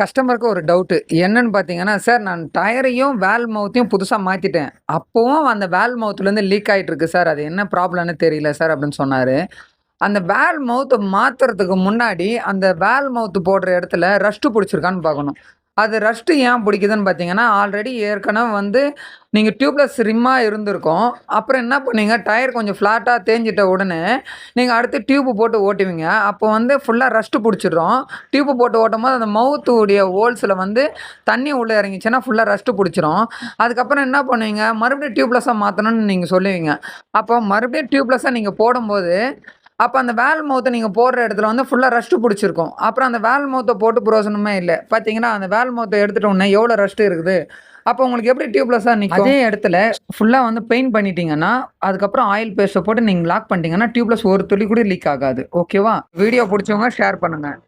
கஸ்டமருக்கு ஒரு டவுட்டு. என்னன்னு பார்த்தீங்கன்னா, "சார் நான் டயரையும், வால்வ் மவுத்தையும் புதுசா மாத்திட்டேன். அப்பவும் அந்த வால்வ் மவுத்லேருந்து லீக் ஆயிட்டு இருக்கு சார். அது என்ன ப்ராப்ளம்னு தெரியல சார்" அப்படின்னு சொன்னாரு. அந்த வால்வ் மவுத்த மாத்துறதுக்கு முன்னாடி, அந்த வால்வ் மவுத் போடுற இடத்துல ரஸ்ட்டு புடிச்சிருக்கான்னு பார்க்கணும். அது ரஸ்ட்டு ஏன் புடிக்குதுன்னு பார்த்தீங்கன்னா, ஆல்ரெடி ஏற்கனவே வந்து நீங்க டியூப்லெஸ் ரிம்மா இருந்திருக்கும். அப்புறம் என்ன பண்ணீங்க, டயர் கொஞ்சம் ஃப்ளாட்டா தேஞ்சிட்ட உடனே, நீங்க அடுத்து டியூப் போட்டு ஓட்டுவீங்க. அப்போ வந்து ஃபுல்லா ரஸ்ட்டு புடிச்சிடும். டியூப் போட்டு ஓட்டும்போது அந்த மவுத்து உடைய ஹோல்ஸ்ல வந்து தண்ணி உள்ள இறங்கிச்சுன்னா, ஃபுல்லா ரஸ்ட்டு புடிச்சிரும். அதுக்கப்புறம் என்ன பண்ணுவீங்க, மறுபடியும் டியூப்லெஸ்ஸா மாத்தணும்னு நீங்க சொல்லுவீங்க. அப்போ மறுபடியும் டியூப்லெஸ்ஸா நீங்க போடும்போது அப்ப அந்த வால்வ் மவுத்த நீங்க போடுற இடத்துல வந்து ஃபுல்லா ரஸ்ட் புடிச்சிருக்கும். அப்புறம் அந்த வால்வ் மவுத்த போட்டு பிரயோஜனமே இல்ல. பார்த்தீங்கன்னா, அந்த வால்வ் மவுத்த எடுத்துட்ட உடனே எவ்வளோ ரஸ்ட் இருக்குது. அப்போ உங்களுக்கு எப்படி டியூப்லெஸ்ஸா நிக்கும்? அதே இடத்துல ஃபுல்லா வந்து பெயிண்ட் பண்ணிட்டீங்கன்னா, அதுக்கப்புறம் ஆயில் பேஸ்ட்ட போட்டு நீங்க லாக் பண்ணிட்டீங்கன்னா, டியூப்லெஸ் ஒரு துளி கூட லீக் ஆகாது. ஓகேவா? வீடியோ புடிச்சவங்க ஷேர் பண்ணுங்க.